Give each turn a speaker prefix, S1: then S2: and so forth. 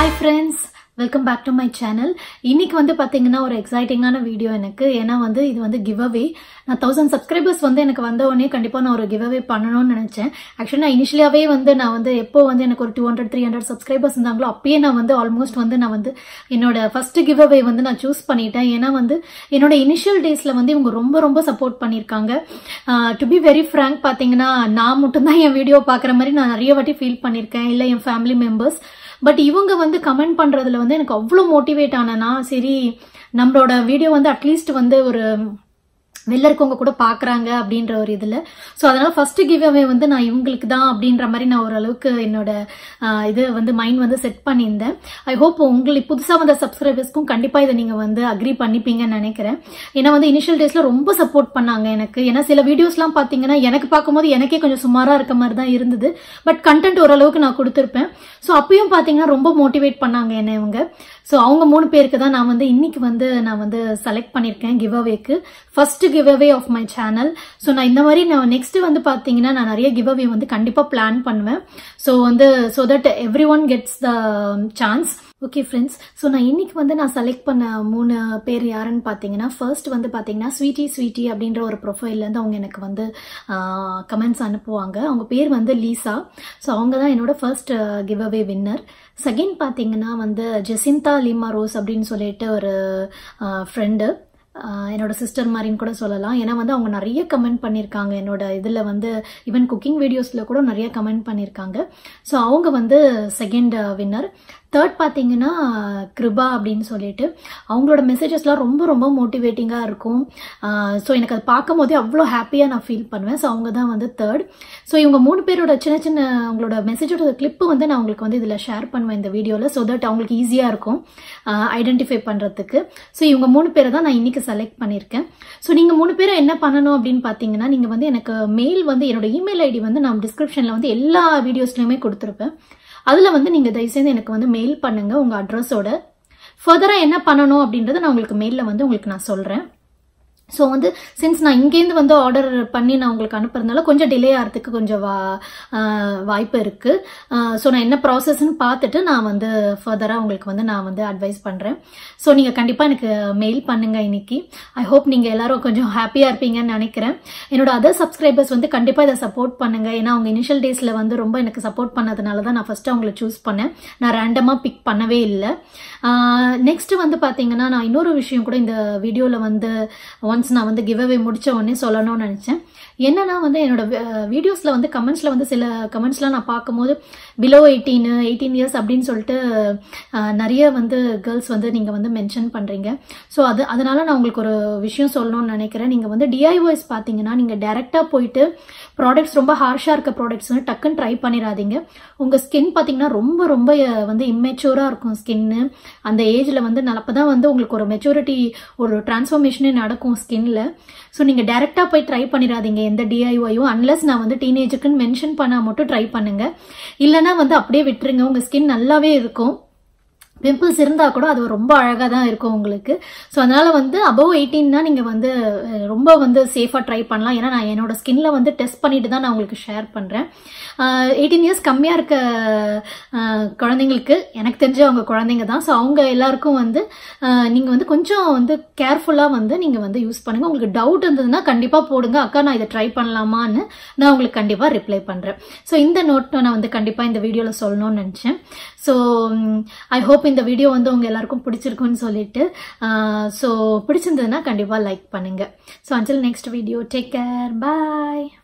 S1: Hi friends, welcome back to my channel. இன்னைக்கு வந்து பாத்தீங்கன்னா ஒரு எக்ஸைட்டிங்கான வீடியோ எனக்கு. ஏன்னா வந்து இது வந்து கிவ் அவே. நான் 1000 சப்ஸ்கிரைபர்ஸ் வந்து எனக்கு வந்த உடனே கண்டிப்பா நான் ஒரு கிவ் அவே பண்ணணும்னு நினைச்சேன். ஆக்சுவலி நான் இனிஷியலாவே வந்து நான் வந்து எப்போ வந்து எனக்கு ஒரு 200-300 சப்ஸ்கிரைபர்ஸ் இருந்தாங்களோ அப்பயே நான் வந்து ஆல்மோஸ்ட் வந்து நான் வந்து என்னோட ஃபர்ஸ்ட் கிவ் அவே வந்து நான் சூஸ் பண்ணிட்டேன். ஏன்னா வந்து என்னோட இனிஷியல் டேஸ்ல வந்து இவங்க ரொம்ப சப்போர்ட் பண்ணிருக்காங்க. டு பி வெரி ஃப்ராங்க் பாத்தீங்கன்னா நான் மட்டும்தான் என் வீடியோ பாக்குற மாதிரி நான் நிறைய வாட்டி ஃபீல் பண்ணிருக்கேன். இல்ல என் ஃபேமிலி மெம்பர்ஸ். பட் இவங்க வந்து கமெண்ட் பண்றதுல வந்து எனக்கு அவ்வளோ மோட்டிவேட் ஆனா சரி நம்மளோட வீடியோ வந்து அட்லீஸ்ட் வந்து ஒரு வெளில இருக்கவங்க கூட பாக்குறாங்க அப்படின்ற ஒரு இதுல சோ அதனால ஃபர்ஸ்ட் கிவ் அவே வந்து நான் இவங்களுக்கு தான் அப்படின்ற மாதிரி நான் ஓரளவுக்கு என்னோட இது வந்து மைண்ட் வந்து செட் பண்ணியிருந்தேன். ஐ ஹோப் உங்களுக்கு புதுசா வந்த சப்ஸ்கிரைபர்ஸ்க்கும் கண்டிப்பா இதை நீங்க வந்து அக்ரி பண்ணிப்பீங்கன்னு நினைக்கிறேன். ஏன்னா வந்து இனிஷியல் டேஸ்ல ரொம்ப சப்போர்ட் பண்ணாங்க எனக்கு. ஏன்னா சில வீடியோஸ் எல்லாம் பாத்தீங்கன்னா எனக்கு பார்க்கும்போது எனக்கே கொஞ்சம் சுமாரா இருக்க மாதிரி தான் இருந்தது. பட் கண்டென்ட் ஓரளவுக்கு நான் கொடுத்திருப்பேன். சோ அப்பயும் பாத்தீங்கன்னா ரொம்ப மோட்டிவேட் பண்ணாங்க என்ன இவங்க. சோ அவங்க 3 பேருக்கு தான் நான் வந்து இன்னைக்கு வந்து நான் வந்து செலக்ட் பண்ணிருக்கேன் கிவ் அவேக்கு. First giveaway of my channel. So நான் இந்த மாதிரி நான் நெக்ஸ்ட் வந்து பாத்தீங்கன்னா நான் நிறைய கிவ் அவே வந்து கண்டிப்பா பிளான் பண்ணுவேன். சோ வந்து so that every one gets the chance. Okay friends, so நான் இன்னைக்கு வந்து நான் செலக்ட் பண்ண 3 பேர் யாருன்னு பார்த்தீங்கன்னா ஃபர்ஸ்ட் வந்து பார்த்தீங்கன்னா ஸ்வீட்டி அப்படின்ற ஒரு ப்ரொஃபைல்லேருந்து அவங்க எனக்கு வந்து கமெண்ட்ஸ் அனுப்புவாங்க. அவங்க பேர் வந்து லீசா. ஸோ அவங்க தான் என்னோட first give away winner. Second பார்த்தீங்கன்னா வந்து ஜெசிந்தா லிமா ரோஸ் அப்படின்னு சொல்லிட்டு ஒரு ஃப்ரெண்டு, என்னோட சிஸ்டர் மாதிரின்னு கூட சொல்லலாம். ஏன்னா வந்து அவங்க நிறைய கமெண்ட் பண்ணியிருக்காங்க என்னோட இதில் வந்து ஈவன் குக்கிங் வீடியோஸில் கூட நிறைய கமெண்ட் பண்ணியிருக்காங்க. ஸோ அவங்க வந்து செகண்ட் வின்னர். தேர்ட் பார்த்தீங்கன்னா கிருபா அப்படின்னு சொல்லிட்டு அவங்களோட மெசேஜஸ்லாம் ரொம்ப மோட்டிவேட்டிங்காக இருக்கும். ஸோ எனக்கு அதை பார்க்கும் போதே அவ்வளோ ஹாப்பியாக நான் ஃபீல் பண்ணுவேன். ஸோ அவங்க தான் வந்து தேர்ட். ஸோ இவங்க 3 பேரோட சின்ன அவங்களோட மெசேஜோட கிளிப்பு வந்து நான் உங்களுக்கு வந்து இதில் ஷேர் பண்ணுவேன் இந்த வீடியோவில். ஸோ தட் அவங்களுக்கு ஈஸியாக இருக்கும் ஐடென்டிஃபை பண்ணுறதுக்கு. ஸோ இவங்க 3 பேரை தான் நான் இன்னைக்கு செலக்ட் பண்ணியிருக்கேன். ஸோ நீங்கள் 3 பேரை என்ன பண்ணணும் அப்படின்னு பார்த்தீங்கன்னா நீங்கள் வந்து எனக்கு மெயில் வந்து என்னோட இமெயில் ஐடி வந்து நான் டிஸ்கிரிப்ஷனில் வந்து எல்லா வீடியோஸ்லையுமே கொடுத்துருப்பேன். அதுல வந்து நீங்க தயவுசெய்து எனக்கு வந்து மெயில் பண்ணுங்க உங்க அட்ரஸோட. ஃபர்தரா என்ன பண்ணணும் அப்படின்றத நான் உங்களுக்கு மெயில்ல வந்து உங்களுக்கு நான் சொல்றேன். ஸோ வந்து சின்ஸ் நான் இங்கேருந்து வந்து ஆர்டர் பண்ணி நான் உங்களுக்கு அனுப்புறதுனால கொஞ்சம் டிலே ஆகிறதுக்கு கொஞ்சம் வாய்ப்பு இருக்கு. ஸோ நான் என்ன ப்ராசஸ்ன்னு பார்த்துட்டு நான் வந்து ஃபர்தராக உங்களுக்கு வந்து நான் வந்து அட்வைஸ் பண்ணுறேன். ஸோ நீங்கள் கண்டிப்பாக எனக்கு மெயில் பண்ணுங்க இன்னைக்கு. ஐ ஹோப் நீங்கள் எல்லாரும் கொஞ்சம் ஹாப்பியாக இருப்பீங்கன்னு நினைக்கிறேன். என்னோட அதர் சப்ஸ்கிரைபர்ஸ் வந்து கண்டிப்பாக இதை சப்போர்ட் பண்ணுங்க. ஏன்னா அவங்க இனிஷியல் டேஸில் வந்து ரொம்ப எனக்கு சப்போர்ட் பண்ணதுனால தான் நான் ஃபர்ஸ்ட் அவங்களை சூஸ் பண்ணேன். நான் ரேண்டமாக பிக் பண்ணவே இல்லை. நெக்ஸ்ட் வந்து பார்த்தீங்கன்னா நான் இன்னொரு விஷயம் கூட இந்த வீடியோவில் வந்து நான் வந்து கிவ் அவே முடிச்ச உடனே சொல்லணும்னு நினைச்சேன். என்னன்னா வந்து என்னோட வீடியோஸ்ல வந்து கமெண்ட்ஸ்ல வந்து சில கமெண்ட்ஸ்லாம் நான் பார்க்கும்போது பிலோ 18 இயர்ஸ் அப்படின்னு சொல்லிட்டு நிறைய வந்து கேர்ள்ஸ் வந்து நீங்க வந்து மென்ஷன் பண்றீங்க. ஸோ அதனால நான் உங்களுக்கு ஒரு விஷயம் சொல்லணும்னு நினைக்கிறேன். நீங்க வந்து DIYs பாத்தீங்கன்னா நீங்க டைரக்டா போயிட்டு ப்ராடக்ட்ஸ் ரொம்ப ஹார்ஷா இருக்க ப்ராடக்ட்ஸ் வந்து டக்குன்னு ட்ரை பண்ணிடாதீங்க. உங்க ஸ்கின் பாத்தீங்கன்னா ரொம்ப வந்து இம்மெச்சூரா இருக்கும் ஸ்கின்னு. அந்த ஏஜ்ல வந்து அப்பதான் வந்து உங்களுக்கு ஒரு மெச்சூரிட்டி ஒரு டிரான்ஸ்ஃபர்மேஷனே நடக்கும் ஸ்கின்ல. ஸோ நீங்க டைரக்டா போய் ட்ரை பண்ணிடாதீங்க எந்த DIYயும். அன்லஸ் நான் வந்து டீனேஜுக்குன்னு மென்ஷன் பண்ணா மட்டும் ட்ரை பண்ணுங்க. இல்லைன்னா வந்து அப்படியே விட்டுருங்க. உங்க ஸ்கின் நல்லாவே இருக்கும். பிம்பிள்ஸ் இருந்தா கூட அது ரொம்ப அழகா தான் இருக்கும் உங்களுக்கு. ஸோ அதனால வந்து அபவ் 18 தான் நீங்க வந்து ரொம்ப வந்து சேஃபா ட்ரை பண்ணலாம். ஏன்னா நான் என்னோட ஸ்கின்ல வந்து டெஸ்ட் பண்ணிட்டு தான் நான் உங்களுக்கு ஷேர் பண்றேன். 18 இயர்ஸ் கம்மியா இருக்க குழந்தைங்களுக்கு எனக்கு தெரிஞ்ச அவங்க குழந்தைங்க தான். ஸோ அவங்க எல்லாருக்கும் வந்து நீங்க வந்து கொஞ்சம் வந்து கேர்ஃபுல்லா வந்து நீங்க வந்து யூஸ் பண்ணுங்க. உங்களுக்கு டவுட் இருந்ததுன்னா கண்டிப்பா போடுங்க. அக்கா நான் இதை ட்ரை பண்ணலாமான்னு நான் உங்களுக்கு கண்டிப்பா ரிப்ளை பண்றேன். ஸோ இந்த நோட் நான் வந்து கண்டிப்பா இந்த வீடியோல சொல்லணும்னு நினைச்சேன். ஸோ ஐ ஹோப் இந்த வீடியோ வந்து உங்க எல்லாருக்கும் பிடிச்சிருக்குன்னு சொல்லிட்டு ஸோ பிடிச்சிருந்ததுன்னா கண்டிப்பா லைக் பண்ணுங்க. So until next video, take care, bye.